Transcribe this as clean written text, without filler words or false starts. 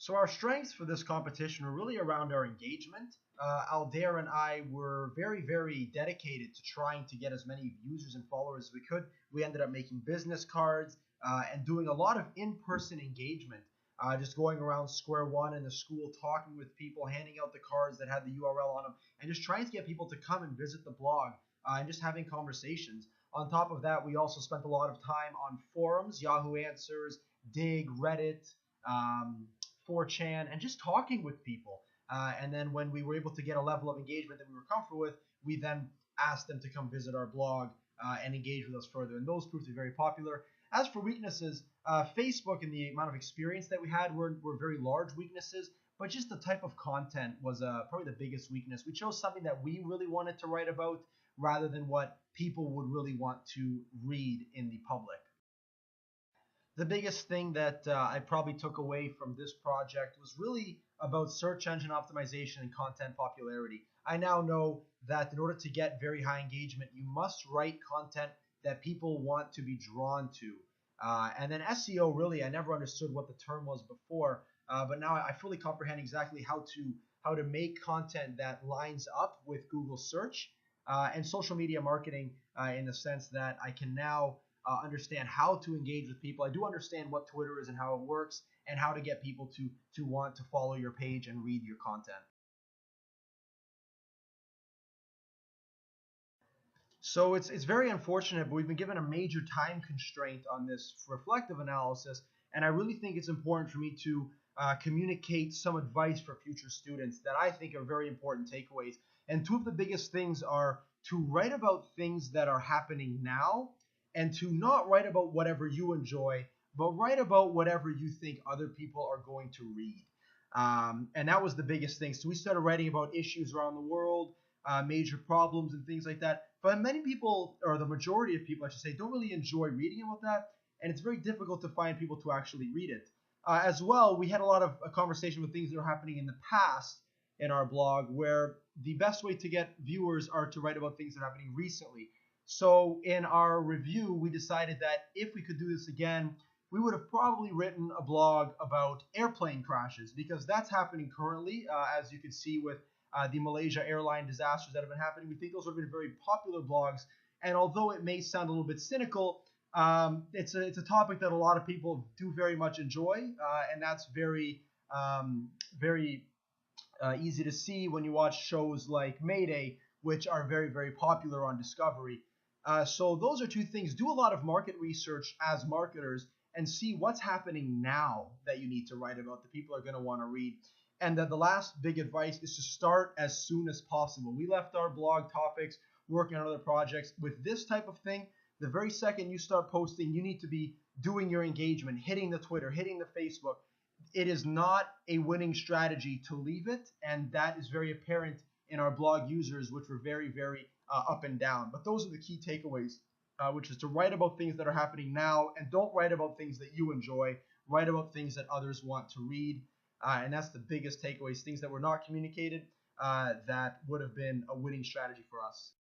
So our strengths for this competition were really around our engagement. Aldair and I were very dedicated to trying to get as many users and followers as we could. We ended up making business cards and doing a lot of in-person engagement. Just going around square one in the school, talking with people, handing out the cards that had the URL on them, and just trying to get people to come and visit the blog and just having conversations. On top of that, we also spent a lot of time on forums, Yahoo Answers, Dig, Reddit, um, 4chan, and just talking with people. And then when we were able to get a level of engagement that we were comfortable with, we then asked them to come visit our blog and engage with us further. And those proved to be very popular. As for weaknesses, Facebook and the amount of experience that we had were very large weaknesses, but just the type of content was probably the biggest weakness. We chose something that we really wanted to write about rather than what people would really want to read in the public. The biggest thing that I probably took away from this project was really about search engine optimization and content popularity. I now know that in order to get very high engagement, you must write content that people want to be drawn to. And then SEO, really, I never understood what the term was before, but now I fully comprehend exactly how to make content that lines up with Google search and social media marketing in the sense that I can now understand how to engage with people. I do understand what Twitter is and how it works, and how to get people to want to follow your page and read your content. So it's very unfortunate, but we've been given a major time constraint on this reflective analysis, and I really think it's important for me to communicate some advice for future students that I think are very important takeaways. And two of the biggest things are to write about things that are happening now, and to not write about whatever you enjoy, but write about whatever you think other people are going to read. And that was the biggest thing. So we started writing about issues around the world, major problems and things like that. But many people, or the majority of people, I should say, don't really enjoy reading about that, and it's very difficult to find people to actually read it. As well, we had a lot of a conversation with things that are happening in the past in our blog, where the best way to get viewers are to write about things that are happening recently. So in our review, we decided that if we could do this again, we would have probably written a blog about airplane crashes, because that's happening currently, as you can see with the Malaysia airline disasters that have been happening. We think those have been very popular blogs, and although it may sound a little bit cynical, it's a topic that a lot of people do very much enjoy, and that's very easy to see when you watch shows like Mayday, which are very popular on Discovery. So those are two things. Do a lot of market research as marketers and see what's happening now that you need to write about that people are going to want to read. And then the last big advice is to start as soon as possible. We left our blog topics, working on other projects. With this type of thing, the very second you start posting, you need to be doing your engagement, hitting the Twitter, hitting the Facebook. It is not a winning strategy to leave it, and that is very apparent in our blog users, which were very up and down. But those are the key takeaways, which is to write about things that are happening now, and don't write about things that you enjoy. Write about things that others want to read. And that's the biggest takeaways, things that were not communicated that would have been a winning strategy for us.